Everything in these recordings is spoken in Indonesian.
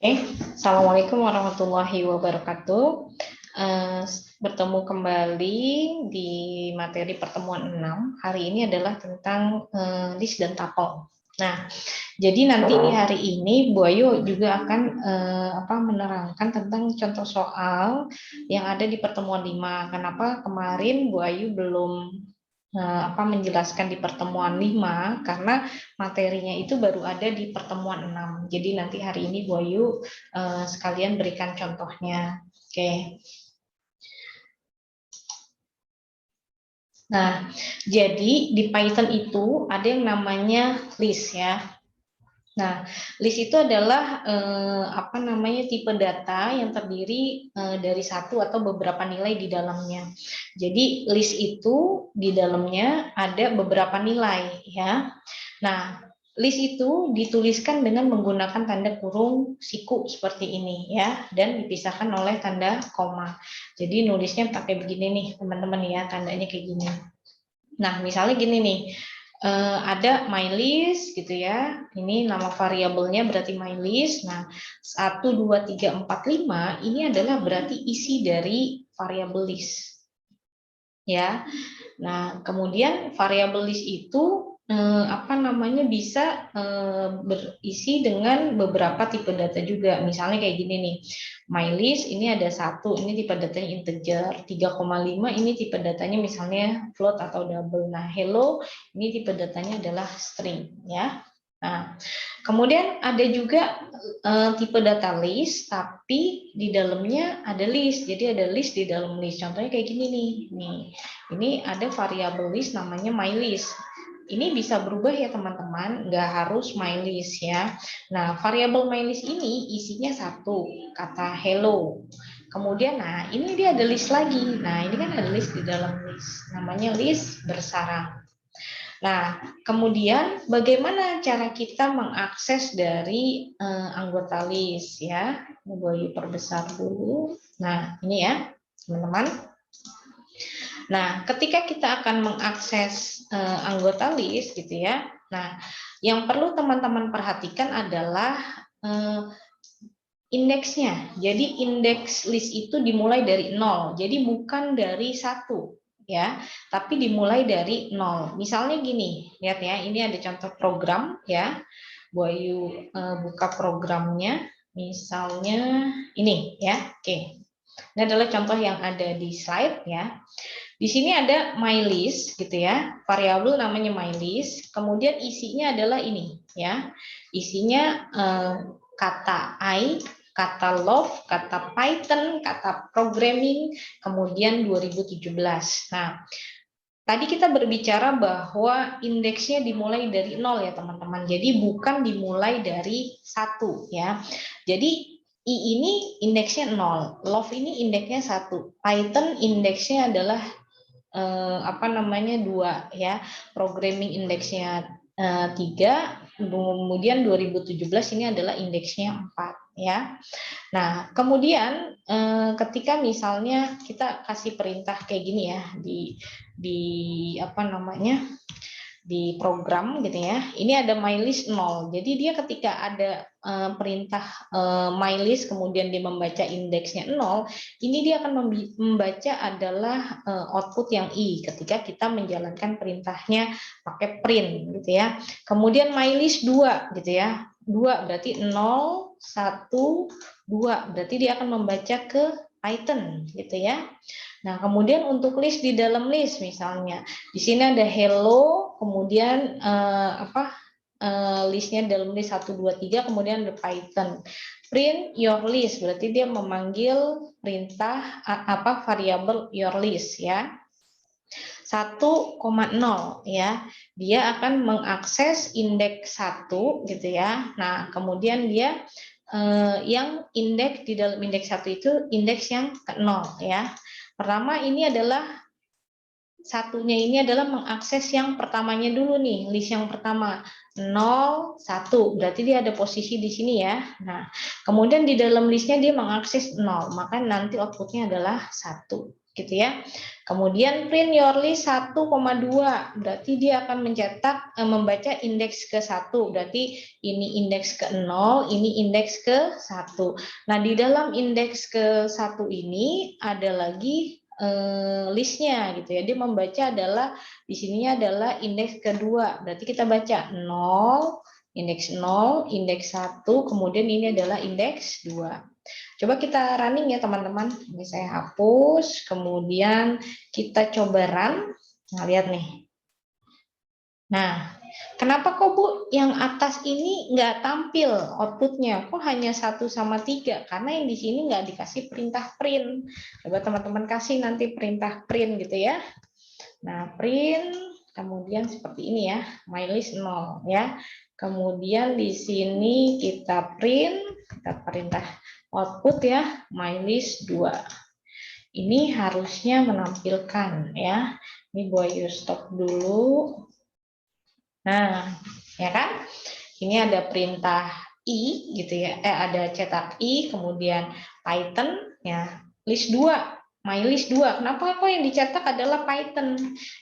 Assalamualaikum warahmatullahi wabarakatuh. Eh, Bertemu kembali di materi pertemuan 6. Hari ini adalah tentang list dan tuple. Nah, jadi nanti di hari ini Bu Ayu juga akan menerangkan tentang contoh soal yang ada di pertemuan 5. Kenapa kemarin Bu Ayu belum menjelaskan di pertemuan 5 karena materinya itu baru ada di pertemuan 6. Jadi nanti hari ini Bu Ayu sekalian berikan contohnya. Oke. Nah, jadi di Python itu ada yang namanya list ya. Nah, list itu adalah tipe data yang terdiri dari satu atau beberapa nilai di dalamnya. Jadi list itu di dalamnya ada beberapa nilai ya. Nah, list itu dituliskan dengan menggunakan tanda kurung siku seperti ini ya, dan dipisahkan oleh tanda koma. Jadi nulisnya pakai begini nih teman-teman ya, tandanya kayak gini. Nah, misalnya gini nih. Ada my list gitu ya. Ini nama variabelnya berarti my list. Nah, 1 2 3 4 5 ini adalah berarti isi dari variabel list. Ya. Nah, kemudian variabel list itu bisa berisi dengan beberapa tipe data juga. Misalnya kayak gini nih. My list ini ada 1, ini tipe datanya integer, 3,5 ini tipe datanya misalnya float atau double. Nah, hello ini tipe datanya adalah string ya. Nah, kemudian ada juga tipe data list, tapi di dalamnya ada list. Jadi ada list di dalam list. Contohnya kayak gini nih. Nih, ini ada variabel list namanya my list. Ini bisa berubah ya teman-teman, nggak harus my list ya. Nah, variabel my list ini isinya satu, kata hello. Kemudian, nah ini dia ada list lagi. Nah, ini kan ada list di dalam list. Namanya list bersarang. Nah, kemudian bagaimana cara kita mengakses dari anggota list ya? Ini boleh perbesar dulu. Nah, ini ya, teman-teman. Nah, ketika kita akan mengakses anggota list gitu ya. Nah, yang perlu teman-teman perhatikan adalah indeksnya. Jadi indeks list itu dimulai dari 0. Jadi bukan dari 1 ya, tapi dimulai dari 0. Misalnya gini, lihat ya, ini ada contoh program ya. Bu Ayu buka programnya, misalnya ini ya. Oke. Ini adalah contoh yang ada di slide ya. Di sini ada my list gitu ya, variabel namanya my list. Kemudian isinya adalah ini ya, isinya kata I, kata love, kata Python, kata programming, kemudian 2017. Nah, tadi kita berbicara bahwa indeksnya dimulai dari 0 ya teman-teman. Jadi bukan dimulai dari 1 ya. Jadi I ini indeksnya 0, love ini indeksnya 1, Python indeksnya adalah 2 ya, programming indeksnya 3, kemudian 2017 ini adalah indeksnya 4 ya. Nah, kemudian ketika misalnya kita kasih perintah kayak gini ya di di program gitu ya. Ini ada my list 0. Jadi dia ketika ada perintah my list kemudian dia membaca indeksnya 0, ini dia akan membaca adalah output yang I ketika kita menjalankan perintahnya pakai print gitu ya. Kemudian my list 2 gitu ya. 2 berarti 0 1 2 berarti dia akan membaca ke Python gitu ya. Nah, kemudian untuk list di dalam list misalnya di sini ada hello, kemudian listnya dalam list 1 2 3, kemudian ada Python. Print your list berarti dia memanggil perintah variabel your list ya. 1,0 ya. Dia akan mengakses indeks 1 gitu ya. Nah, kemudian dia yang indeks di dalam indeks 1 itu indeks yang ke 0 ya. Pertama ini adalah satunya ini adalah mengakses yang pertamanya dulu nih, list yang pertama 0 1, berarti dia ada posisi di sini ya. Nah, kemudian di dalam listnya dia mengakses 0, maka nanti outputnya adalah 1. gitu ya. Kemudian print your list 1,2, berarti dia akan membaca indeks ke 1, berarti ini indeks ke 0, ini indeks ke 1. Nah, di dalam indeks ke 1 ini ada lagi listnya gitu ya. Dia membaca adalah di sininya adalah indeks kedua, berarti kita baca 0, indeks 0, indeks 1, kemudian ini adalah indeks 2. Coba kita running ya teman-teman. Ini saya hapus, kemudian kita coba run. Nah, lihat nih. Nah, kenapa kok Bu yang atas ini nggak tampil outputnya? Kok hanya 1/3? Karena yang di sini nggak dikasih perintah print. Coba teman-teman kasih nanti perintah print gitu ya. Nah, print, kemudian seperti ini ya, mylist 0 ya. Kemudian di sini kita print, kita perintah output ya, mylist 2. Ini harusnya menampilkan ya. Ini Boyu stop dulu. Nah, ya kan? Ini ada perintah i gitu ya. Ada cetak i, kemudian Python ya, list 2. Mylist 2. Kenapa kok yang dicetak adalah Python?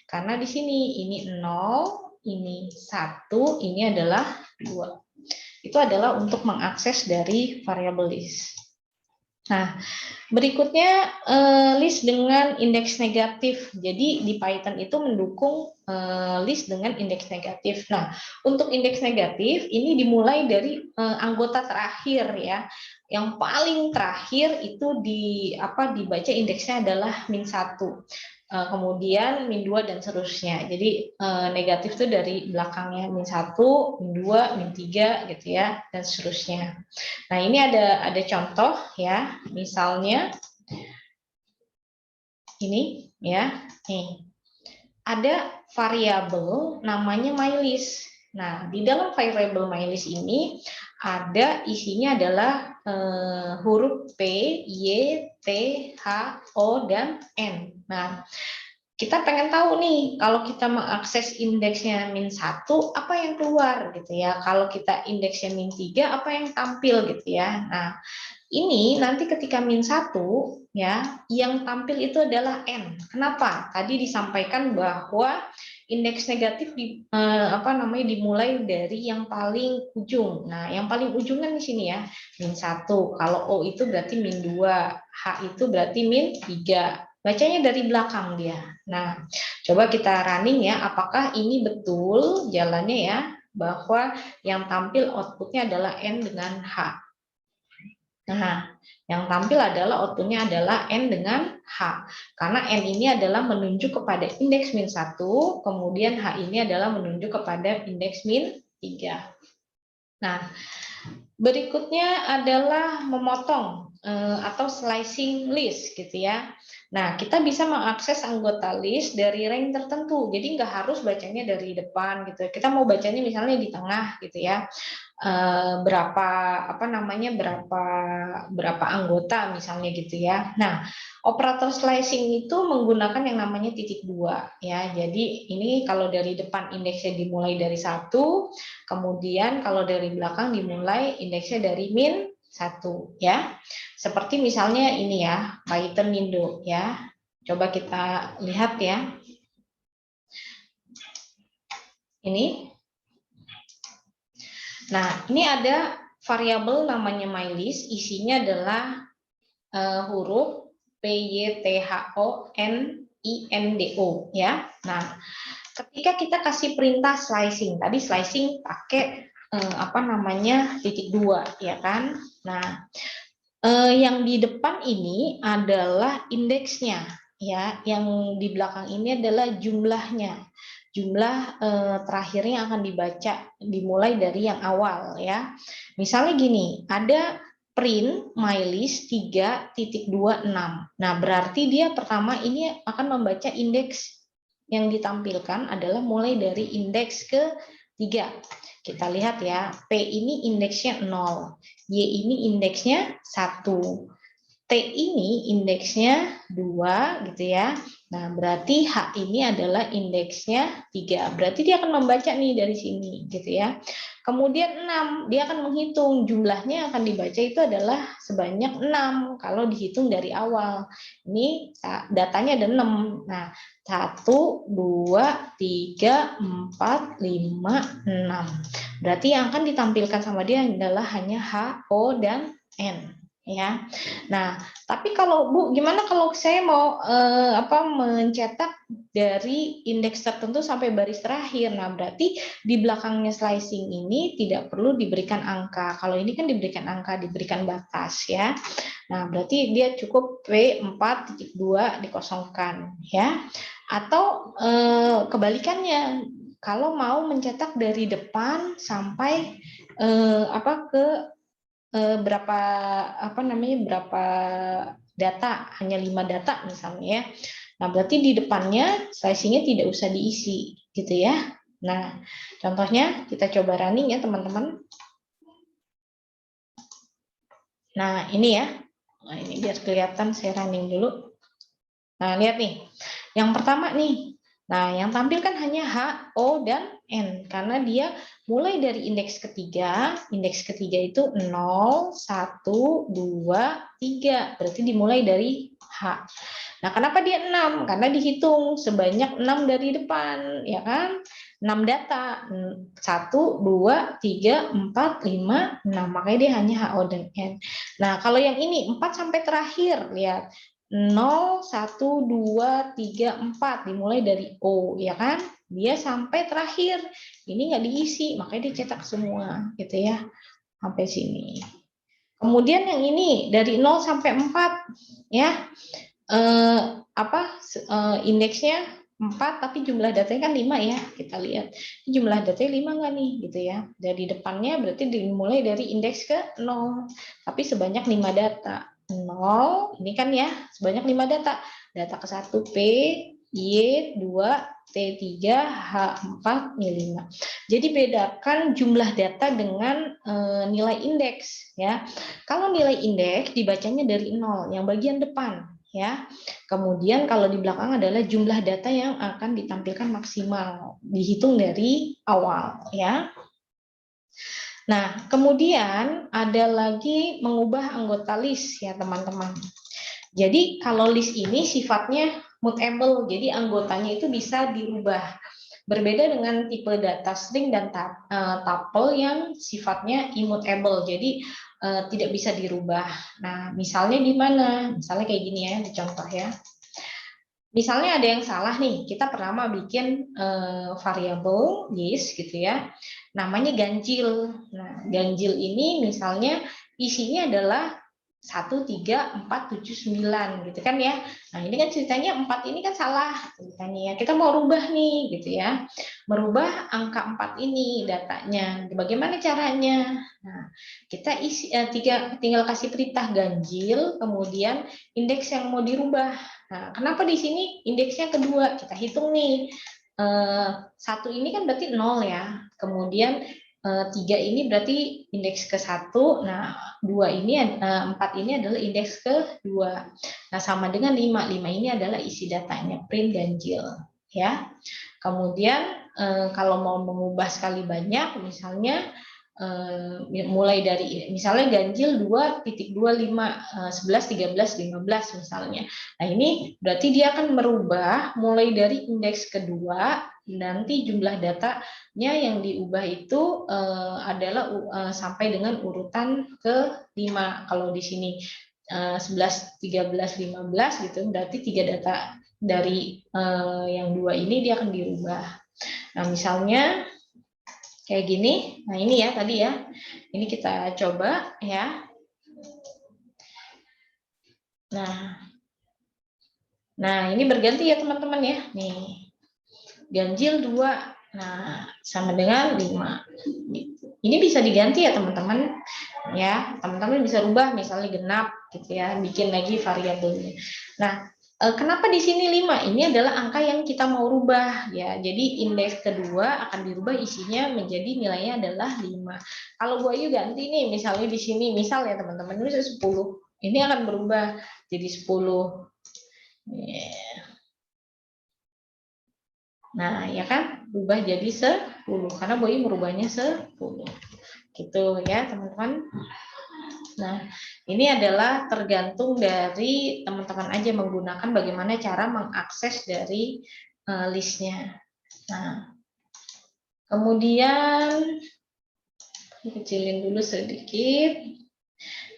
Karena di sini ini 0, ini 1, ini adalah 2. Itu adalah untuk mengakses dari variabel list. Nah, berikutnya list dengan indeks negatif. Jadi di Python itu mendukung list dengan indeks negatif. Nah, untuk indeks negatif ini dimulai dari anggota terakhir ya. Yang paling terakhir itu dibaca indeksnya adalah -1. Kemudian -2 dan seterusnya. Jadi negatif itu dari belakangnya -1, -2, -3 gitu ya dan seterusnya. Nah, ini ada contoh ya. Misalnya ini ya. Nih. Ada variabel namanya mylist. Nah, di dalam variabel mylist ini ada isinya adalah huruf P, Y, T, H, O, dan N. Nah, kita pengen tahu nih, kalau kita mengakses indeksnya -1, apa yang keluar gitu ya. Kalau kita indeksnya -3, apa yang tampil gitu ya. Nah, ini nanti ketika -1 ya, yang tampil itu adalah N. Kenapa? Tadi disampaikan bahwa indeks negatif dimulai dari yang paling ujung. Nah, yang paling ujung kan di sini ya, -1. Kalau O itu berarti -2, H itu berarti -3. Bacanya dari belakang dia. Nah, coba kita running ya, apakah ini betul jalannya ya, bahwa yang tampil outputnya adalah N dengan H. Nah, yang tampil adalah outputnya adalah N dengan H. Karena N ini adalah menunjuk kepada indeks -1, kemudian H ini adalah menunjuk kepada indeks -3. Nah, berikutnya adalah memotong atau slicing list gitu ya. Nah, kita bisa mengakses anggota list dari rank tertentu. Jadi nggak harus bacanya dari depan gitu. Kita mau bacanya misalnya di tengah gitu ya. Berapa anggota misalnya gitu ya. Nah, operator slicing itu menggunakan yang namanya ×2 ya. Jadi ini kalau dari depan indeksnya dimulai dari 1, kemudian kalau dari belakang dimulai indeksnya dari -1 ya. Seperti misalnya ini ya, Python Indo ya. Coba kita lihat ya. Ini. Nah, ini ada variabel namanya mylist, isinya adalah huruf P, Y, T, H, O, N, I, N, D, O ya. Nah, ketika kita kasih perintah slicing, tadi slicing pakai ×2 ya kan. Nah, yang di depan ini adalah indeksnya ya, yang di belakang ini adalah jumlahnya. Jumlah terakhirnya yang akan dibaca dimulai dari yang awal ya. Misalnya gini, ada print mylist 3.26. Nah, berarti dia pertama ini akan membaca indeks yang ditampilkan adalah mulai dari indeks ke 3. Kita lihat ya, P ini indeksnya 0, Y ini indeksnya 1, T ini indeksnya 2 gitu ya. Nah, berarti H ini adalah indeksnya 3. Berarti dia akan membaca nih dari sini, gitu ya. Kemudian 6, dia akan menghitung jumlahnya yang akan dibaca itu adalah sebanyak 6 kalau dihitung dari awal. Ini datanya ada 6. Nah, 1, 2, 3, 4, 5, 6. Berarti yang akan ditampilkan sama dia adalah hanya H, O, dan N. Ya, nah tapi kalau Bu, gimana kalau saya mau mencetak dari indeks tertentu sampai baris terakhir? Nah, berarti di belakangnya slicing ini tidak perlu diberikan angka. Kalau ini kan diberikan angka, diberikan batas ya. Nah, berarti dia cukup P4.2 dikosongkan ya. Atau kebalikannya, kalau mau mencetak dari depan sampai ke berapa berapa data, hanya 5 data misalnya ya. Nah, berarti di depannya slicing-nya tidak usah diisi gitu ya. Nah, contohnya kita coba running ya teman-teman. Nah, ini ya. Nah, ini biar kelihatan saya running dulu. Nah, lihat nih. Yang pertama nih. Nah, yang tampil kan hanya H, O, dan N. Karena dia mulai dari indeks ketiga. Indeks ketiga itu 0, 1, 2, 3. Berarti dimulai dari H. Nah, kenapa dia 6? Karena dihitung sebanyak 6 dari depan. Ya kan? 6 data. 1, 2, 3, 4, 5, 6. Makanya dia hanya H, O, dan N. Nah, kalau yang ini 4 sampai terakhir. Lihat. 0, 1, 2, 3, 4 dimulai dari O, ya kan? Dia sampai terakhir. Ini nggak diisi, makanya dia cetak semua, gitu ya. Sampai sini. Kemudian yang ini dari 0 sampai 4, ya. Indeksnya 4 tapi jumlah datanya kan 5 ya. Kita lihat. Jumlah datanya 5 nggak nih, gitu ya. Dari depannya berarti dimulai dari indeks ke 0. Tapi sebanyak 5 data. 0, ini kan ya, sebanyak 5 data. Data ke-1 P, Y, 2, T3, H4, Y5. Jadi bedakan jumlah data dengan nilai indeks ya. Kalau nilai indeks dibacanya dari 0, yang bagian depan ya. Kemudian kalau di belakang adalah jumlah data yang akan ditampilkan maksimal, dihitung dari awal ya. Nah, kemudian ada lagi mengubah anggota list ya teman-teman. Jadi kalau list ini sifatnya mutable, jadi anggotanya itu bisa dirubah. Berbeda dengan tipe data string dan tuple yang sifatnya immutable, jadi tidak bisa dirubah. Nah, misalnya gimana? Misalnya kayak gini ya, dicontoh ya. Misalnya ada yang salah nih, kita pertama bikin variabel list gitu ya, namanya ganjil. Nah, ganjil ini misalnya isinya adalah 1, 3, 4, 7, 9 gitu kan ya. Nah, ini kan ceritanya 4 ini kan salah ceritanya ya. Kita mau rubah nih gitu ya. Merubah angka 4 ini datanya. Bagaimana caranya? Nah, kita tinggal kasih perintah ganjil, kemudian indeks yang mau dirubah. Nah, kenapa di sini indeksnya kedua? Kita hitung nih. 1 ini kan berarti 0 ya. Kemudian 3 ini berarti indeks ke-1. Nah, 4 ini adalah indeks ke-2. Nah, sama dengan 5. 5 ini adalah isi datanya, print ganjil. Ya. Kemudian kalau mau mengubah sekali banyak, misalnya mulai dari misalnya ganjil 2.25 11 13 15 misalnya. Nah, ini berarti dia akan merubah mulai dari indeks kedua, nanti jumlah datanya yang diubah itu adalah sampai dengan urutan ke-5. Kalau di sini 11 13 15 gitu, berarti 3 data dari yang 2 ini dia akan dirubah. Nah, misalnya kayak gini. Nah, ini ya tadi ya. Ini kita coba ya. Nah, ini berganti ya teman-teman ya. Nih. Ganjil 2. Nah, sama dengan 5. Ini bisa diganti ya teman-teman. Ya, teman-teman bisa rubah misalnya genap gitu ya, bikin lagi variabelnya. Nah, kenapa di sini 5? Ini adalah angka yang kita mau rubah ya. Jadi indeks kedua akan dirubah isinya menjadi nilainya adalah 5. Kalau Bu Ayu ganti nih, misalnya di sini, misal ya teman-teman, ini 10. Ini akan berubah jadi 10. Yeah. Nah, ya kan? Berubah jadi 10 karena Boy merubahnya 10. Gitu ya, teman-teman. Nah, ini adalah tergantung dari teman-teman aja menggunakan bagaimana cara mengakses dari listnya. Nah, kemudian kecilin dulu sedikit.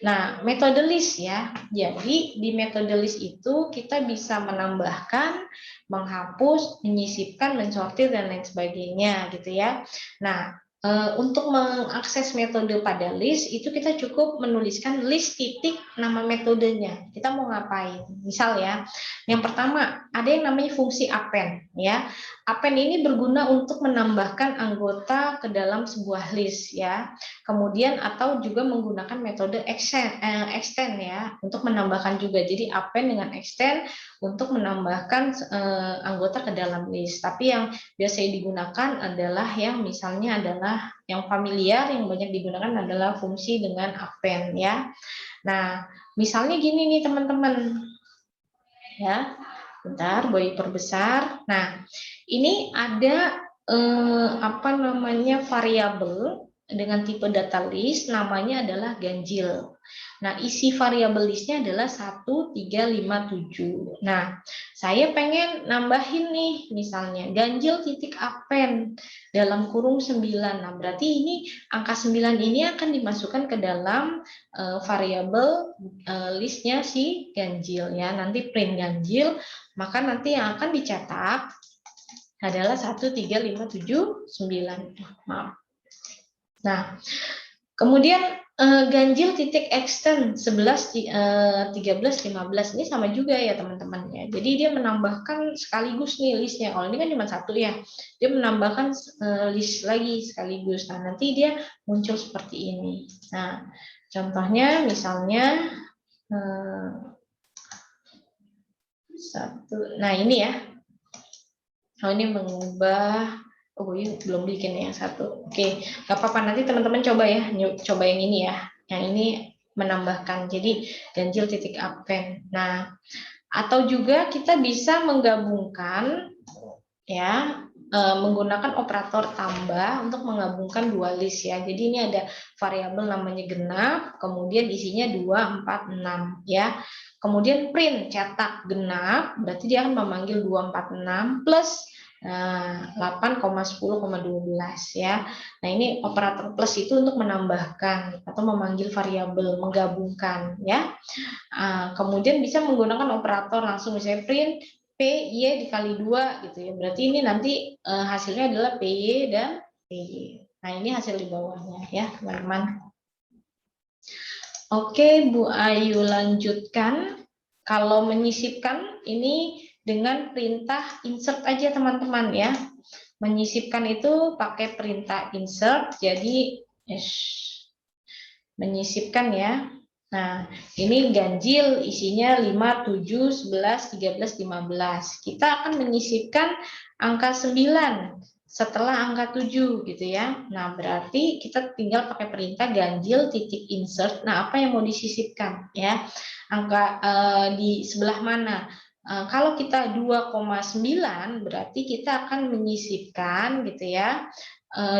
Nah, metode list ya. Jadi di metode list itu kita bisa menambahkan, menghapus, menyisipkan, mensortir dan lain sebagainya gitu ya. Nah, untuk mengakses metode pada list itu kita cukup menuliskan list titik nama metodenya. Kita mau ngapain? Misal ya, yang pertama ada yang namanya fungsi append ya. Append ini berguna untuk menambahkan anggota ke dalam sebuah list ya. Kemudian atau juga menggunakan metode extend ya untuk menambahkan juga. Jadi append dengan extend untuk menambahkan anggota ke dalam list. Tapi yang biasanya digunakan adalah yang misalnya adalah yang familiar, yang banyak digunakan adalah fungsi dengan append ya. Nah, misalnya gini nih teman-teman. Ya. Bentar, Boy perbesar. Nah, ini ada apa namanya variabel dengan tipe data list, namanya adalah ganjil. Nah, isi variabel listnya adalah 1357. Nah, saya pengen nambahin nih, misalnya ganjil titik append dalam kurung 9. Nah, berarti ini angka 9 ini akan dimasukkan ke dalam variabel listnya si ganjil ya. Nanti print ganjil, maka nanti yang akan dicetak adalah 13579. Maaf. Nah, kemudian ganjil titik extend 11 13 15 ini sama juga ya teman-teman ya. Jadi dia menambahkan sekaligus nih listnya. Kalau ini kan cuma satu ya. Dia menambahkan list lagi sekaligus. Nah, nanti dia muncul seperti ini. Nah, contohnya misalnya satu. Nah, ini ya. Oh, ini mengubah. Oh, ini belum bikin yang satu. Oke, nggak apa-apa. Nanti teman-teman coba ya. Coba yang ini ya. Yang ini menambahkan. Jadi, ganjil titik append. Nah, atau juga kita bisa menggabungkan ya menggunakan operator tambah untuk menggabungkan dua list ya. Jadi ini ada variabel namanya genap, kemudian isinya 2, 4, 6 ya. Kemudian print cetak genap, berarti dia akan memanggil 2, 4, 6 plus 8,10,12 ya. Nah, ini operator plus itu untuk menambahkan atau memanggil variabel, menggabungkan ya. Kemudian bisa menggunakan operator langsung, misalnya print PY dikali 2 gitu ya. Berarti ini nanti hasilnya adalah PY dan PY. Nah, ini hasil di bawahnya ya, teman-teman. Oke, Bu Ayu lanjutkan. Kalau menyisipkan ini dengan perintah insert aja teman-teman ya. Menyisipkan itu pakai perintah insert, jadi menyisipkan ya. Nah, ini ganjil isinya 5, 7, 11, 13, 15. Kita akan menyisipkan angka 9 setelah angka 7 gitu ya. Nah, berarti kita tinggal pakai perintah ganjil titik insert. Nah, apa yang mau disisipkan ya? Angka di sebelah mana? Kalau kita 2,9 berarti kita akan menyisipkan gitu ya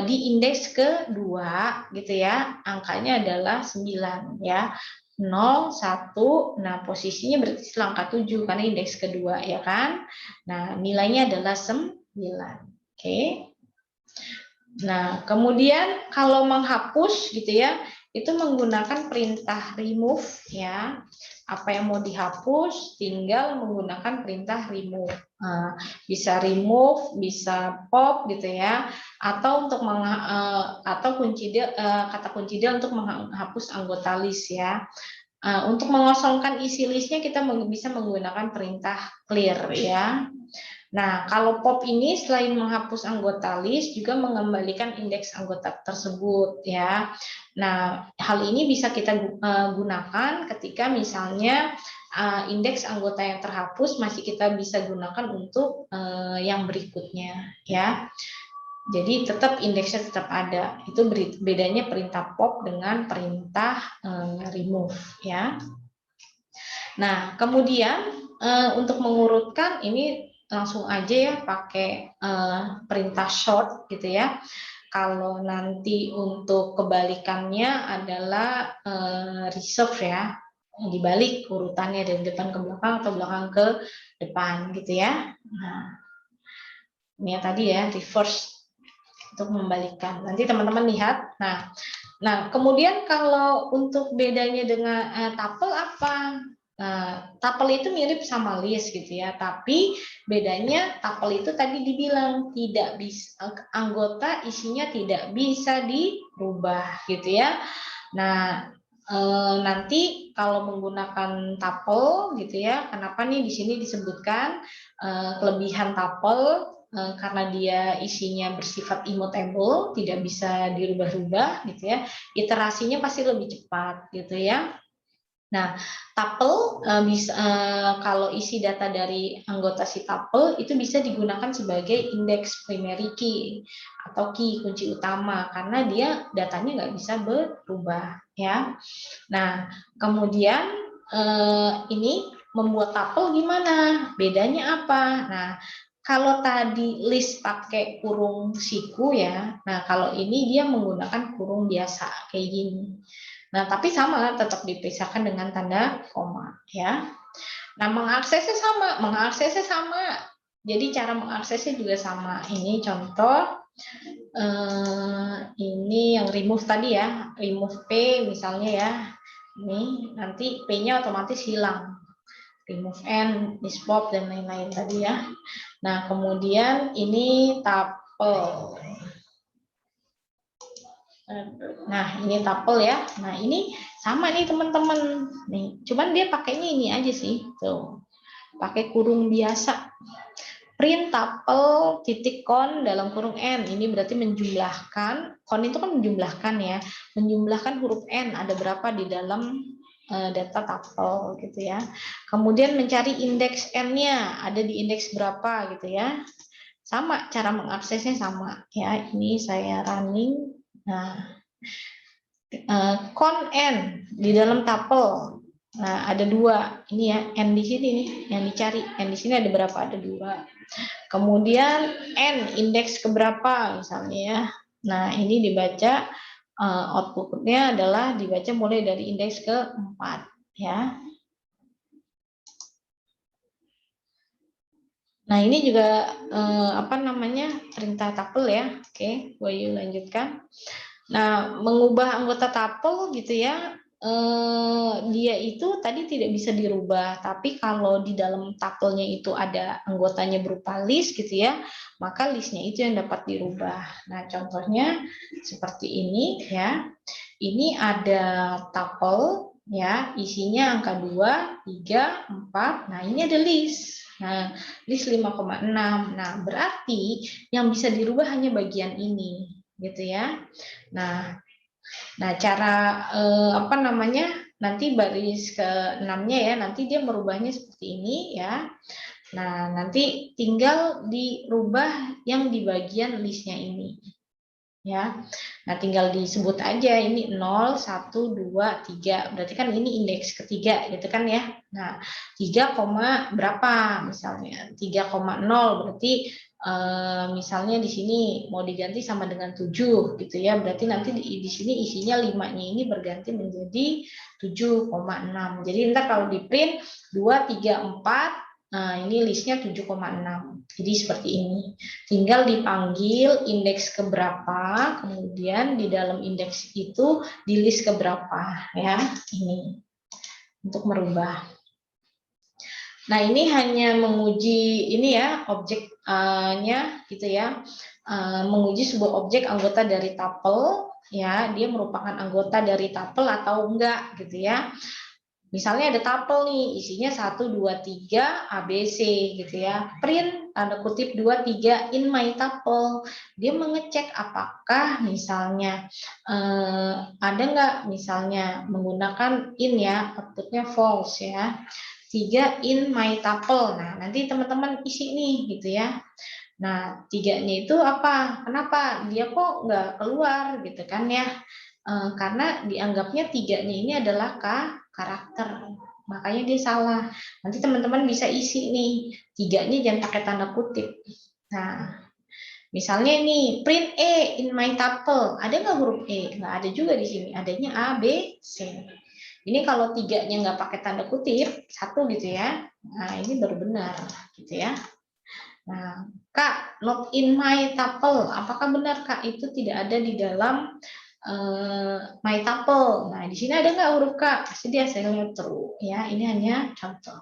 di indeks kedua gitu ya, angkanya adalah 9 ya. 0, 1, nah posisinya berarti setelah angka 7 karena indeks kedua ya kan. Nah, nilainya adalah 9. Oke. Nah, kemudian kalau menghapus gitu ya, itu menggunakan perintah remove ya. Apa yang mau dihapus tinggal menggunakan perintah remove. Bisa remove, bisa pop gitu ya, atau untuk atau kata kunci dia untuk menghapus anggota list ya. Untuk mengosongkan isi listnya kita bisa menggunakan perintah clear ya. Nah, kalau pop ini selain menghapus anggota list juga mengembalikan indeks anggota tersebut ya. Nah, hal ini bisa kita gunakan ketika misalnya indeks anggota yang terhapus masih kita bisa gunakan untuk yang berikutnya ya. Jadi tetap indeksnya tetap ada. Itu bedanya perintah pop dengan perintah remove ya. Nah, kemudian untuk mengurutkan ini langsung aja ya pakai perintah short gitu ya. Kalau nanti untuk kebalikannya adalah reserve ya, dibalik urutannya dari depan ke belakang atau belakang ke depan gitu ya. Nah, ini ya tadi ya reverse untuk membalikan. Nanti teman-teman lihat. Nah, kemudian kalau untuk bedanya dengan tuple apa? Nah, tuple itu mirip sama list gitu ya, tapi bedanya tuple itu tadi dibilang tidak bisa, anggota isinya tidak bisa dirubah gitu ya. Nah, nanti kalau menggunakan tuple gitu ya, kenapa nih di sini disebutkan kelebihan tuple karena dia isinya bersifat immutable, tidak bisa dirubah-rubah gitu ya, iterasinya pasti lebih cepat gitu ya. Nah, tuple bisa kalau isi data dari anggota si tuple itu bisa digunakan sebagai indeks primary key atau key kunci utama karena dia datanya nggak bisa berubah ya. Nah, kemudian ini membuat tuple gimana? Bedanya apa? Nah, kalau tadi list pakai kurung siku ya, nah kalau ini dia menggunakan kurung biasa kayak gini. Nah, tapi sama, tetap dipisahkan dengan tanda koma ya. Nah, mengaksesnya sama. Jadi cara mengaksesnya juga sama. Ini contoh, ini yang remove tadi ya, remove P misalnya ya. Ini nanti P-nya otomatis hilang. Remove N, swap dan lain-lain tadi ya. Nah, kemudian ini tuple. Nah, ini tuple ya. Nah, ini sama nih teman-teman. Nih, cuman dia pakainya ini aja sih. Tuh. Pakai kurung biasa. Print tuple titik con dalam kurung n. Ini berarti menjumlahkan. Con itu kan menjumlahkan ya. Menjumlahkan huruf n ada berapa di dalam data tuple gitu ya. Kemudian mencari indeks n-nya, ada di indeks berapa gitu ya. Sama cara mengaksesnya sama ya. Ini saya running. Nah, con n di dalam tuple. Nah, ada dua. Ini ya, n di sini nih yang dicari. N di sini ada berapa? Ada dua. Kemudian n indeks keberapa misalnya ya. Nah, ini dibaca outputnya adalah dibaca mulai dari indeks ke-4 ya. Nah, ini juga apa namanya? Perintah tuple ya. Oke, Bayu lanjutkan. Nah, mengubah anggota tuple gitu ya. Dia itu tadi tidak bisa dirubah, tapi kalau di dalam tuple-nya itu ada anggotanya berupa list gitu ya, maka listnya itu yang dapat dirubah. Nah, contohnya seperti ini ya. Ini ada tuple ya, isinya angka 2, 3, 4. Nah, ini ada list. Nah, list 5,6. Nah, berarti yang bisa dirubah hanya bagian ini, gitu ya. Nah, cara apa namanya? Nanti baris ke-6-nya ya, nanti dia merubahnya seperti ini ya. Nah, nanti tinggal dirubah yang di bagian listnya ini. Ya. Nah, tinggal disebut aja ini 0, 1, 2, 3. Berarti kan ini indeks ketiga gitu kan ya. Nah, 3, berapa misalnya? 3,0 berarti misalnya di sini mau diganti sama dengan 7 gitu ya. Berarti nanti di sini isinya 5-nya ini berganti menjadi 7,6. Jadi ntar kalau di print 2, 3, 4. Nah, ini listnya 7,6. Jadi seperti ini. Tinggal dipanggil indeks keberapa, kemudian di dalam indeks itu di list keberapa ya. Ini untuk merubah. Nah, ini hanya menguji ini ya, objeknya gitu ya. Menguji sebuah objek anggota dari tuple ya, dia merupakan anggota dari tuple atau enggak gitu ya. Misalnya ada tuple nih, isinya 1, 2, 3, ABC gitu ya. Print, tanda kutip 2, 3, in my tuple. Dia mengecek apakah misalnya ada nggak misalnya menggunakan in ya, outputnya false ya. 3 in my tuple. Nah, nanti teman-teman isi nih gitu ya. Nah, 3-nya itu apa? Kenapa? Dia kok nggak keluar gitu kan ya. Karena dianggapnya 3-nya ini adalah karakter. makanya dia salah. Nanti teman-teman bisa isi nih, 3-nya jangan pakai tanda kutip. Nah, misalnya nih, print E in my tuple, ada nggak huruf E? Nggak ada juga di sini, adanya A, B, C. Ini kalau 3-nya nggak pakai tanda kutip, 1 gitu ya. Nah, ini baru benar, gitu ya. Nah, Kak, not in my tuple, apakah benar Kak itu tidak ada di dalam my tuple? Nah, di sini ada nggak huruf K? Pasti dia hasilnya true, ya. Ini hanya contoh.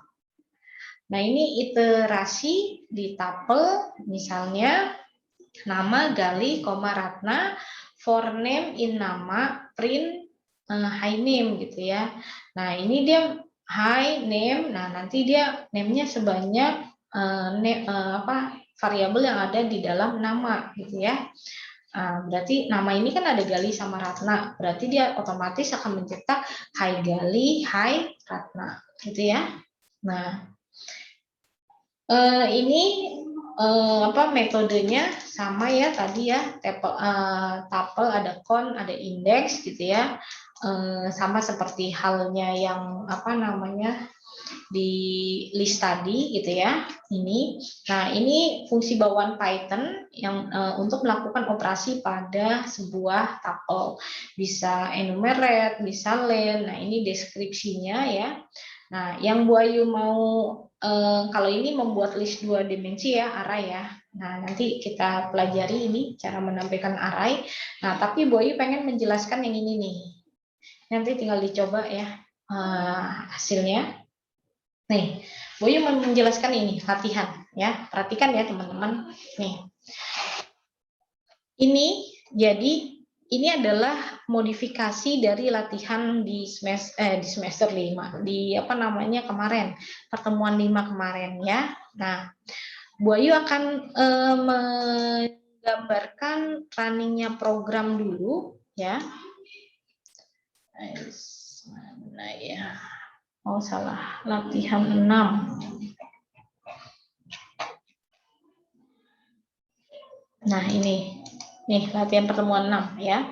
Nah, ini iterasi di tuple, misalnya nama Gali, Ratna, for name in nama, print high name gitu ya. Nah, ini dia high name. Nah, nanti dia name-nya sebanyak variabel yang ada di dalam nama gitu ya. Berarti nama ini kan ada Gali sama Ratna. Berarti dia otomatis akan mencetak Hai Gali, Hai Ratna gitu ya. Nah, ini metodenya sama ya tadi ya, tuple ada count, ada index gitu ya, sama seperti halnya yang di list tadi gitu ya. Nah ini fungsi bawaan Python yang untuk melakukan operasi pada sebuah tuple, bisa enumerate, bisa len. Nah ini deskripsinya ya. Nah yang Bu Ayu mau kalau ini membuat list 2 dimensi ya, array ya. Nah, nanti kita pelajari ini cara menampilkan array. Nah, tapi Bu Ayu pengen menjelaskan yang ini nih. Nanti tinggal dicoba ya hasilnya. Nih, Bu Ayu mau menjelaskan ini, latihan ya. Perhatikan ya teman-teman. Nih. Ini jadi ini adalah modifikasi dari latihan di semester 5, di kemarin, pertemuan 5 kemarin ya. Nah, Bu Ayu akan menggambarkan runningnya program dulu ya. Mana ya? Oh salah, latihan 6. Nah ini, nih latihan pertemuan 6 ya.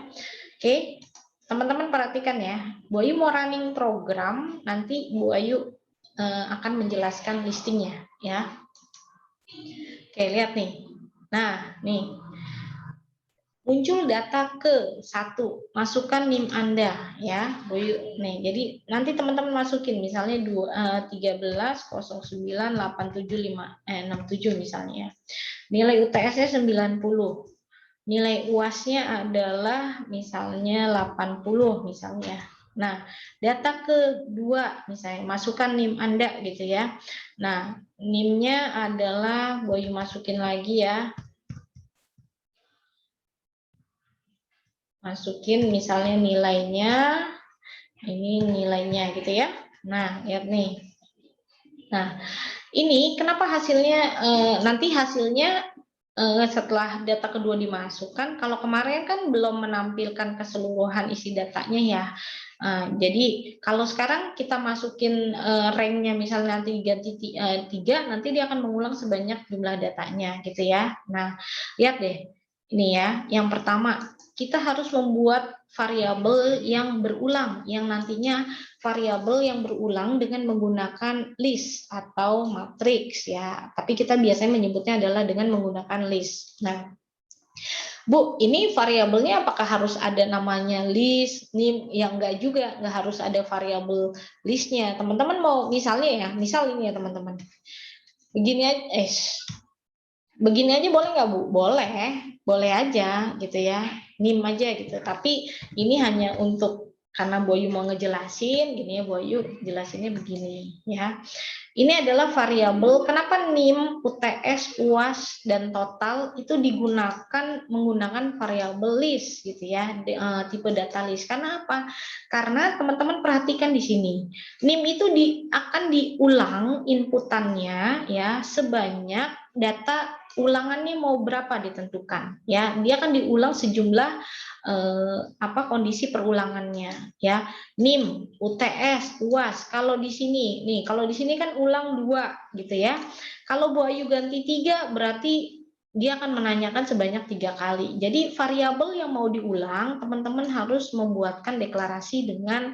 Oke, teman-teman perhatikan ya. Bu Ayu mau running program, nanti Bu Ayu akan menjelaskan listingnya ya. Oke, lihat nih. Nah, nih. Muncul data ke 1, masukkan NIM Anda ya. Bu Ayu nih. Jadi nanti teman-teman masukin misalnya 13098767 misalnya. Nilai UTS-nya 90. Nilai UAS-nya adalah misalnya 80 misalnya. Nah, data kedua misalnya masukkan NIM Anda gitu ya. Nah, NIM-nya adalah Bu Ayu masukin lagi ya. Masukin misalnya nilainya, ini nilainya gitu ya. Nah, lihat nih. Nah, ini kenapa hasilnya, nanti hasilnya setelah data kedua dimasukkan, kalau kemarin kan belum menampilkan keseluruhan isi datanya ya. Jadi kalau sekarang kita masukin ranknya misalnya nanti ganti 3, nanti dia akan mengulang sebanyak jumlah datanya gitu ya. Nah, lihat deh. Ini ya, yang pertama, kita harus membuat variabel yang berulang, yang nantinya variabel yang berulang dengan menggunakan list atau matriks ya. Tapi kita biasanya menyebutnya adalah dengan menggunakan list. Nah, Bu, ini variabelnya apakah harus ada namanya list, nim, yang enggak juga, nggak harus ada variabel listnya. Teman-teman mau misalnya ya, misal ini ya teman-teman. Begini aja boleh nggak Bu? Boleh aja gitu ya, nim aja gitu. Tapi ini hanya untuk karena Bu Ayu mau ngejelasin, gini ya Bu Ayu jelasinnya begini ya. Ini adalah variabel. Kenapa NIM, UTS, UAS, dan total itu menggunakan variabel list gitu ya, tipe data list. Karena apa? Karena teman-teman perhatikan di sini, NIM itu akan diulang inputannya ya sebanyak data ulangannya mau berapa ditentukan ya. Dia akan diulang sejumlah kondisi perulangannya ya. NIM, UTS, UAS. Kalau di sini nih, kalau di sini kan ulang 2 gitu ya. Kalau Bu Ayu ganti 3 berarti dia akan menanyakan sebanyak 3 kali. Jadi variabel yang mau diulang, teman-teman harus membuatkan deklarasi dengan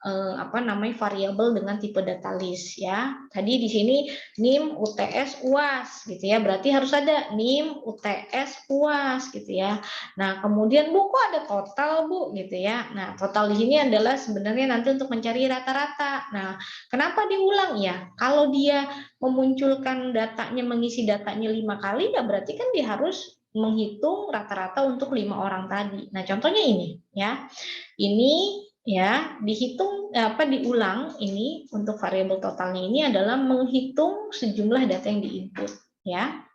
apa namanya variabel dengan tipe data list ya. Tadi di sini NIM, UTS, UAS gitu ya. Berarti harus ada NIM, UTS, UAS gitu ya. Nah, kemudian Bu kok ada total Bu gitu ya. Nah, total di sini adalah sebenarnya nanti untuk mencari rata-rata. Nah, kenapa diulang ya? Kalau dia memunculkan datanya, mengisi datanya 5 kali ya berarti kan dia harus menghitung rata-rata untuk 5 orang tadi. Nah, contohnya ini ya. Ini ya dihitung diulang ini untuk variabel totalnya ini adalah menghitung sejumlah data yang diinput ya.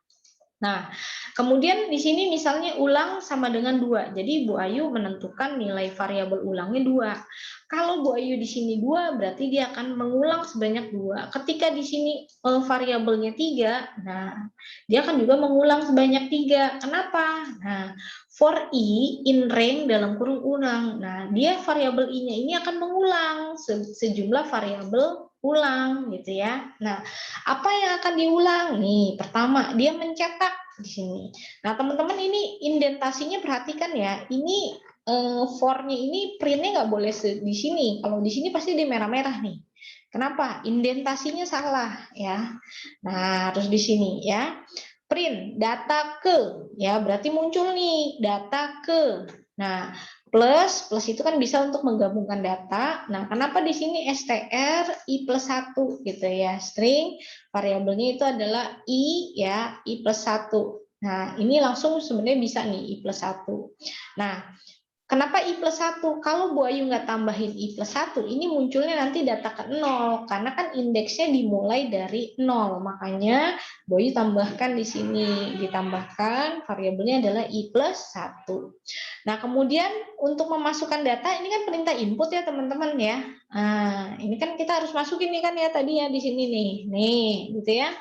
Nah, kemudian di sini misalnya ulang sama dengan 2. Jadi Bu Ayu menentukan nilai variabel ulangnya 2. Kalau Bu Ayu di sini 2, berarti dia akan mengulang sebanyak 2. Ketika di sini variabelnya 3, nah dia akan juga mengulang sebanyak 3. Kenapa? Nah, for i in range dalam kurung ulang. Nah, dia variabel i-nya ini akan mengulang sejumlah variabel ulang gitu ya. Nah, apa yang akan diulang? Nih, pertama, dia mencetak di sini. Nah, teman-teman ini indentasinya perhatikan ya. Ini for-nya ini print-nya nggak boleh di sini. Kalau di sini pasti di merah-merah nih. Kenapa? Indentasinya salah ya. Nah, harus di sini ya. Print data ke ya, berarti muncul nih data ke. Nah, plus itu kan bisa untuk menggabungkan data. Nah, kenapa di sini str i plus 1 gitu ya. String variabelnya itu adalah i ya, i plus 1. Nah, ini langsung sebenarnya bisa nih i plus 1. Nah, kenapa I plus 1? Kalau Bu Ayu nggak tambahin I plus 1, ini munculnya nanti data ke 0, karena kan indeksnya dimulai dari 0. Makanya Bu Ayu tambahkan di sini, ditambahkan variabelnya adalah I plus 1. Nah, kemudian untuk memasukkan data, ini kan perintah input ya teman-teman ya. Nah, ini kan kita harus masukin nih kan ya tadi ya di sini nih gitu ya.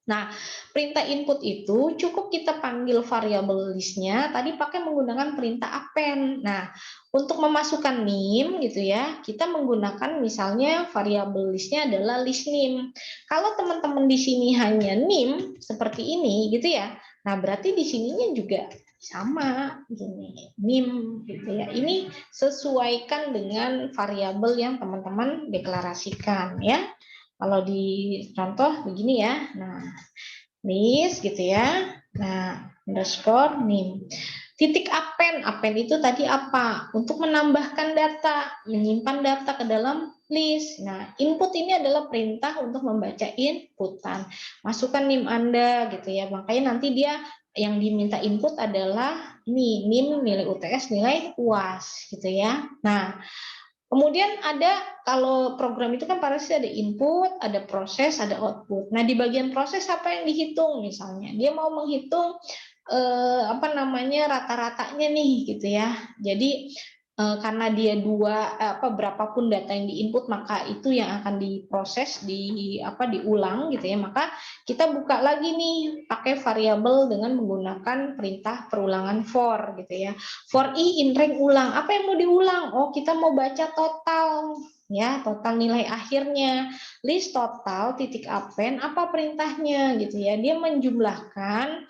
Nah, perintah input itu cukup kita panggil variabel listnya, tadi pakai menggunakan perintah append. Nah, untuk memasukkan NIM gitu ya, kita menggunakan misalnya variabel listnya adalah list NIM. Kalau teman-teman di sini hanya NIM seperti ini gitu ya, nah berarti di sininya juga sama gini, NIM gitu ya. Ini sesuaikan dengan variabel yang teman-teman deklarasikan ya. Kalau di contoh begini ya, nah list gitu ya, nah underscore nim. Titik append itu tadi apa? Untuk menambahkan data, menyimpan data ke dalam list. Nah, input ini adalah perintah untuk membaca inputan. Masukkan NIM Anda gitu ya. Makanya nanti dia yang diminta input adalah ini NIM, nilai UTS, nilai UAS gitu ya. Nah, kemudian ada, kalau program itu kan pasti ada input, ada proses, ada output. Nah, di bagian proses apa yang dihitung misalnya? Dia mau menghitung rata-ratanya nih gitu ya. Jadi karena dia berapapun data yang diinput maka itu yang akan diproses diulang gitu ya. Maka kita buka lagi nih pakai variabel dengan menggunakan perintah perulangan for gitu ya. For i in range ulang. Apa yang mau diulang? Oh, kita mau baca total ya, total nilai akhirnya. List total titik append apa perintahnya gitu ya. Dia menjumlahkan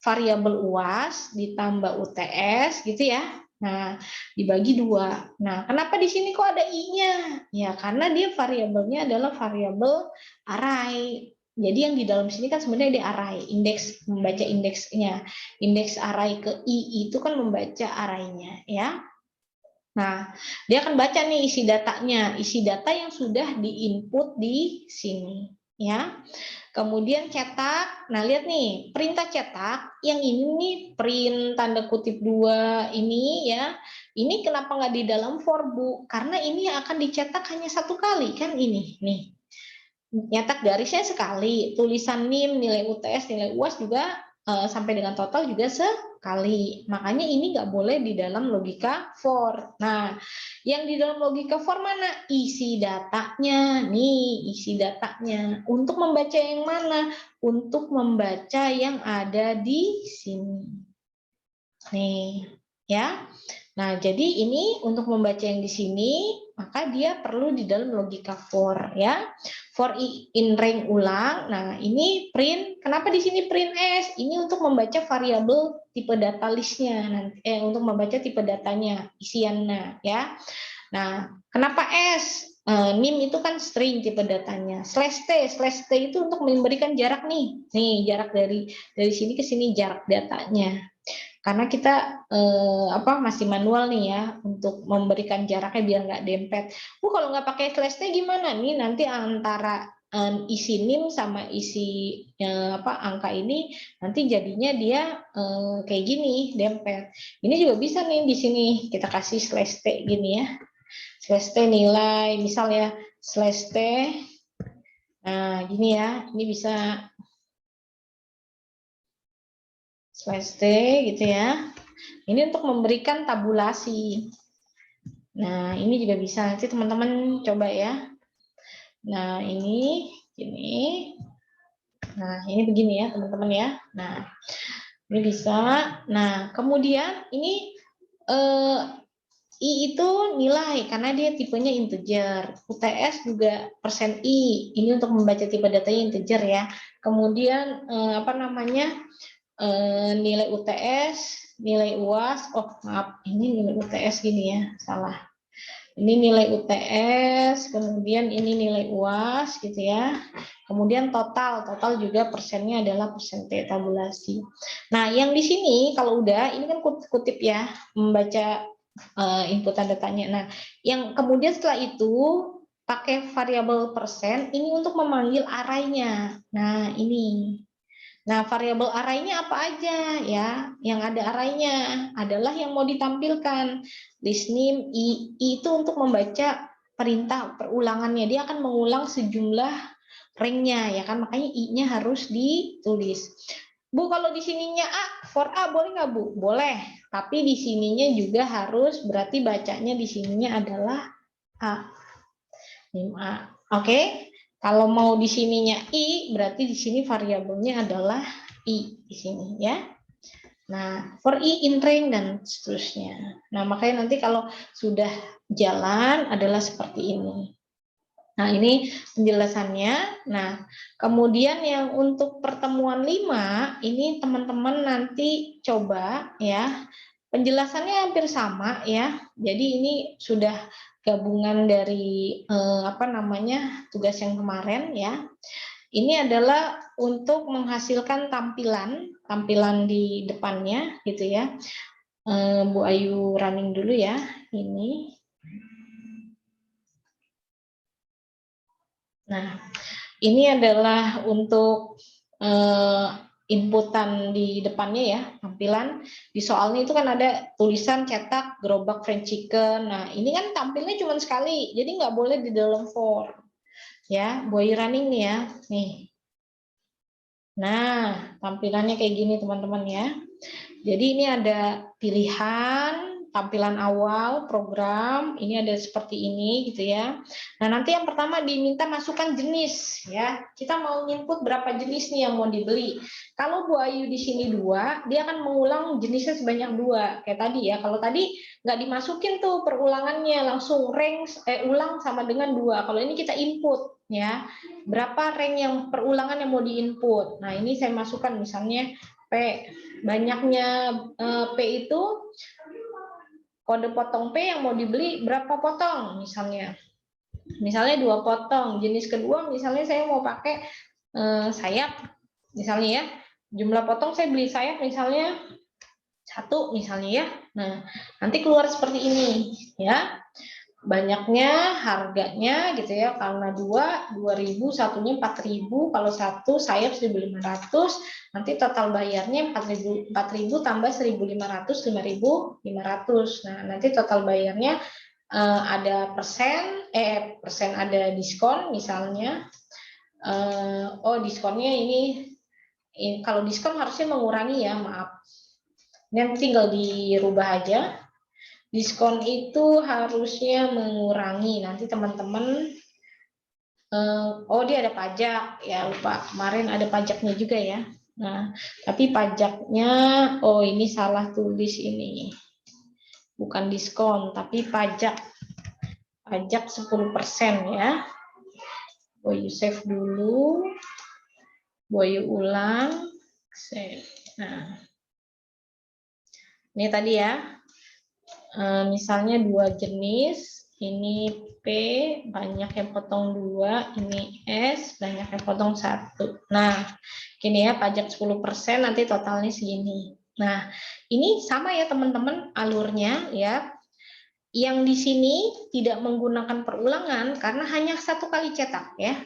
variabel UAS ditambah UTS gitu ya. Nah, dibagi 2. Nah, kenapa di sini kok ada i-nya? Ya, karena dia variabelnya adalah variabel array. Jadi yang di dalam sini kan sebenarnya di array, indeks, membaca indeksnya. Indeks array ke i itu kan membaca array-nya ya. Nah, dia akan baca nih isi datanya, isi data yang sudah diinput di sini ya. Kemudian cetak. Nah, lihat nih, perintah cetak yang ini nih print tanda kutip 2 ini ya. Ini kenapa nggak di dalam for Bu? Karena ini akan dicetak hanya 1 kali kan ini nih. Nyetak garisnya sekali, tulisan NIM, nilai UTS, nilai UAS juga sampai dengan total juga sekali. Makanya ini nggak boleh di dalam logika for. Nah, yang di dalam logika for mana? Isi datanya. Nih, isi datanya. Untuk membaca yang mana? Untuk membaca yang ada di sini. Nih, ya. Nah, jadi ini untuk membaca yang di sini, maka dia perlu di dalam logika for ya. For in range ulang. Nah, ini print. Kenapa di sini print s? Ini untuk membaca variabel tipe data listnya nanti untuk membaca tipe datanya, isiannya ya. Nah, kenapa S? NIM itu kan string tipe datanya. /t itu untuk memberikan jarak nih. Nih, jarak dari sini ke sini jarak datanya. Karena kita masih manual nih ya untuk memberikan jaraknya biar nggak dempet. Kalau nggak pakai /t gimana nih? Nanti antara isi NIM sama isi angka ini nanti jadinya dia kayak gini dempet. Ini juga bisa nih di sini kita kasih /t gini ya. /t nilai misal ya /t. Nah gini ya, ini bisa /t gitu ya. Ini untuk memberikan tabulasi. Nah, ini juga bisa. Nanti teman-teman coba ya. Nah, ini gini. Nah, ini begini ya, teman-teman ya. Nah, ini bisa. Nah, kemudian ini I itu nilai karena dia tipenya integer. UTS juga persen I. Ini untuk membaca tipe datanya integer ya. Kemudian nilai UTS, nilai UAS, maaf, ini nilai UTS gini ya, salah. Ini nilai UTS, kemudian ini nilai UAS gitu ya. Kemudian total juga persennya adalah persentase tabulasi. Nah, yang di sini kalau udah, ini kan kutip ya, membaca inputan datanya. Nah, yang kemudian setelah itu pakai variabel persen, ini untuk memanggil arraynya. Nah, ini. Nah, variabel arraynya apa aja ya? Yang ada arraynya adalah yang mau ditampilkan. List name I itu untuk membaca perintah perulangannya. Dia akan mengulang sejumlah ringnya ya kan, makanya I-nya harus ditulis. Bu, kalau di sininya A, for A boleh nggak Bu? Boleh, tapi di sininya juga harus berarti bacanya di sininya adalah A. A. Oke. Kalau mau di sininya I, berarti di sini variabelnya adalah I di sini ya. Nah, for I in range dan seterusnya. Nah, makanya nanti kalau sudah jalan adalah seperti ini. Nah, ini penjelasannya. Nah, kemudian yang untuk pertemuan 5, ini teman-teman nanti coba ya. Penjelasannya hampir sama ya. Jadi ini sudah gabungan dari tugas yang kemarin ya. Ini adalah untuk menghasilkan tampilan di depannya gitu ya. Bu Ayu running dulu ya ini. Nah, ini adalah untuk inputan di depannya ya, tampilan. Di soalnya itu kan ada tulisan cetak gerobak fried chicken. Nah, ini kan tampilnya cuma sekali, jadi nggak boleh di dalam form. Ya, boy running nih ya. Nih. Nah, tampilannya kayak gini teman-teman ya. Jadi ini ada pilihan, tampilan awal, program, ini ada seperti ini gitu ya. Nah, nanti yang pertama diminta masukkan jenis ya. Kita mau input berapa jenis nih yang mau dibeli. Kalau Bu Ayu di sini 2, dia akan mengulang jenisnya sebanyak 2. Kayak tadi ya. Kalau tadi nggak dimasukin tuh perulangannya, langsung ulang sama dengan 2. Kalau ini kita input ya. Berapa rank yang perulangan yang mau diinput. Nah, ini saya masukkan misalnya P. Banyaknya P itu kode potong P yang mau dibeli berapa potong misalnya 2 potong. Jenis kedua misalnya saya mau pakai sayap misalnya ya, jumlah potong saya beli sayap misalnya 1 misalnya ya. Nah, nanti keluar seperti ini ya. Banyaknya, harganya gitu ya, karena 2.000, satunya 4.000, kalau 1 sayap 1.500, nanti total bayarnya 4.000 tambah 1.500, 5.500. Nah, nanti total bayarnya ada persen ada diskon misalnya. Diskonnya ini kalau diskon harusnya mengurangi ya, maaf. Nanti tinggal dirubah aja. Diskon itu harusnya mengurangi. Nanti teman-teman, dia ada pajak ya, lupa kemarin ada pajaknya juga ya. Nah, tapi pajaknya, ini salah tulis ini, bukan diskon tapi pajak 10% ya. Boyu save dulu, Boyu ulang, save. Nah, ini tadi ya. Misalnya 2 jenis Ini P, banyak yang potong 2, ini S, banyak yang potong 1. Nah, gini ya, pajak 10%, nanti totalnya segini. Nah, ini sama ya teman-teman alurnya ya. Yang di sini tidak menggunakan perulangan karena hanya satu kali cetak ya.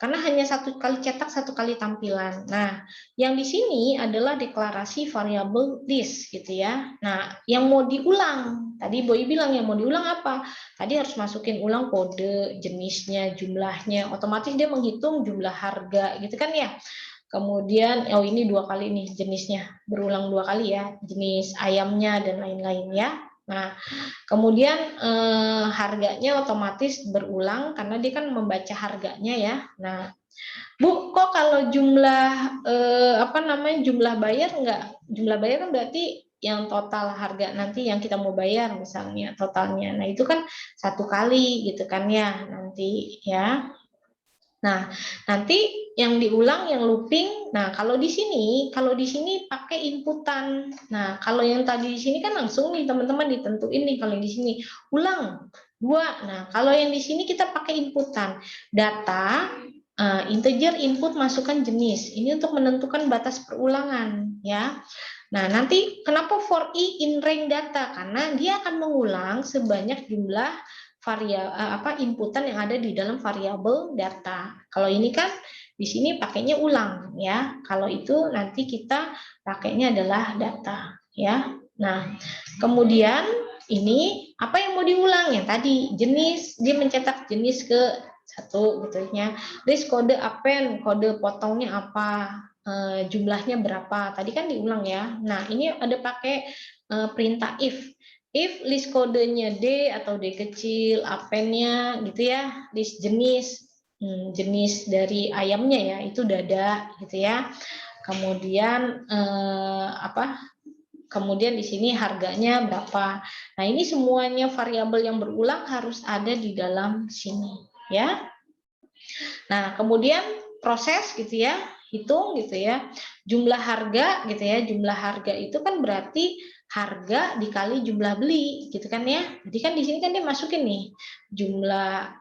Karena hanya satu kali cetak, satu kali tampilan. Nah, yang di sini adalah deklarasi variabel list gitu ya. Nah, yang mau diulang, tadi Boy bilang yang mau diulang apa? Tadi harus masukin ulang kode, jenisnya, jumlahnya. Otomatis dia menghitung jumlah harga gitu kan ya. Kemudian, oh ini 2 kali nih jenisnya, berulang 2 kali ya, jenis ayamnya dan lain-lain ya. Nah, kemudian harganya otomatis berulang karena dia kan membaca harganya ya. Nah, Bu, kok kalau jumlah jumlah bayar enggak? Jumlah bayar kan berarti yang total harga nanti yang kita mau bayar misalnya totalnya. Nah, itu kan satu kali gitu kan ya nanti ya. Nah, nanti yang diulang, yang looping. Nah, kalau di sini pakai inputan. Nah, kalau yang tadi di sini kan langsung nih teman-teman ditentuin nih kalau yang di sini ulang 2. Nah, kalau yang di sini kita pakai inputan. Data integer input masukkan jenis. Ini untuk menentukan batas perulangan ya. Nah, nanti kenapa for i in range data? Karena dia akan mengulang sebanyak jumlah inputan yang ada di dalam variabel data. Kalau ini kan di sini pakainya ulang ya. Kalau itu nanti kita pakainya adalah data ya. Nah, kemudian ini apa yang mau diulang yang tadi jenis, dia mencetak jenis ke 1 gitu ya. List kode append, kode potongnya apa, jumlahnya berapa. Tadi kan diulang ya. Nah, ini ada pakai perintah if list kodenya D atau D kecil, append-nya gitu ya, list jenis dari ayamnya ya, itu dada gitu ya. Kemudian kemudian di sini harganya berapa. Nah, ini semuanya variabel yang berulang harus ada di dalam sini ya. Nah, kemudian proses gitu ya, hitung gitu ya, jumlah harga gitu ya, jumlah harga itu kan berarti harga dikali jumlah beli gitu kan ya. Jadi kan di sini kan dia masukin nih jumlah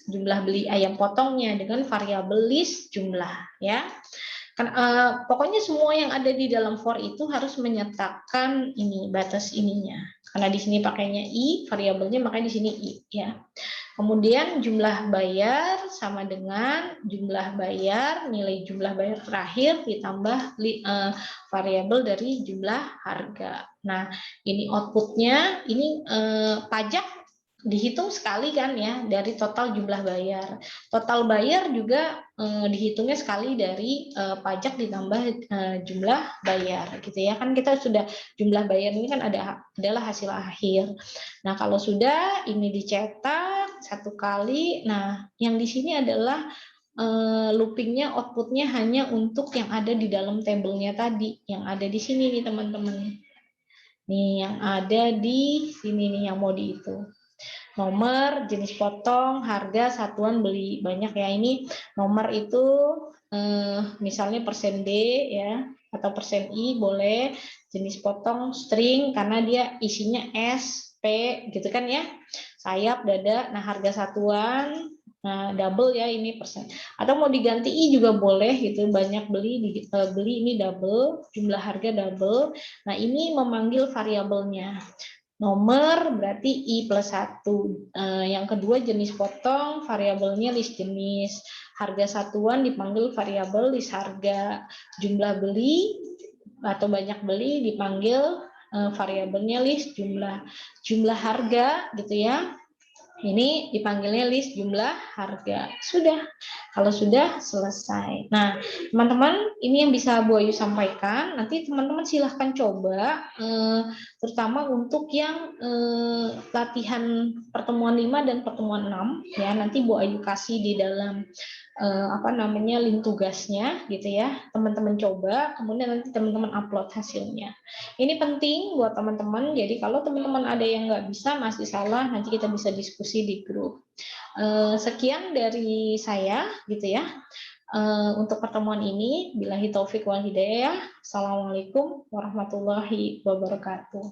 jumlah beli ayam potongnya dengan variabel list jumlah ya. Kan pokoknya semua yang ada di dalam for itu harus menyertakan ini batas ininya. Karena di sini pakainya i, variabelnya makanya di sini i ya. Kemudian jumlah bayar sama dengan jumlah bayar, nilai jumlah bayar terakhir ditambah variabel dari jumlah harga. Nah, ini outputnya, ini pajak dihitung sekali kan ya dari total jumlah bayar. Total bayar juga dihitungnya sekali dari pajak ditambah jumlah bayar gitu ya. Kan kita sudah jumlah bayar ini kan adalah hasil akhir. Nah, kalau sudah ini dicetak 1 kali, nah yang di sini adalah loopingnya outputnya hanya untuk yang ada di dalam tabelnya tadi, yang ada di sini nih teman-teman. Nih yang ada di sini nih yang mau dihitung. Nomor, jenis potong, harga, satuan beli banyak ya. Ini nomor itu misalnya persen D ya atau persen I boleh, jenis potong string karena dia isinya S, P gitu kan ya. Sayap, dada, nah harga satuan, nah double ya ini persen. Atau mau diganti I juga boleh gitu, banyak beli beli ini double, jumlah harga double. Nah, ini memanggil variabelnya. Nomor berarti I plus 1. Yang kedua jenis potong, variabelnya list jenis. Harga satuan dipanggil variabel list harga. Jumlah beli atau banyak beli dipanggil variabelnya list jumlah. Jumlah harga gitu ya. Ini dipanggilnya list jumlah harga. Sudah. Kalau sudah selesai. Nah, teman-teman, ini yang bisa Bu Ayu sampaikan. Nanti teman-teman silahkan coba, terutama untuk yang latihan pertemuan 5 dan pertemuan 6. Ya, nanti Bu Ayu kasih di dalam link tugasnya gitu ya. Teman-teman coba, kemudian nanti teman-teman upload hasilnya. Ini penting buat teman-teman. Jadi kalau teman-teman ada yang nggak bisa, masih salah, nanti kita bisa diskusi di grup. Sekian dari saya gitu ya. Untuk pertemuan ini, billahi taufik wal hidayah. Assalamualaikum warahmatullahi wabarakatuh.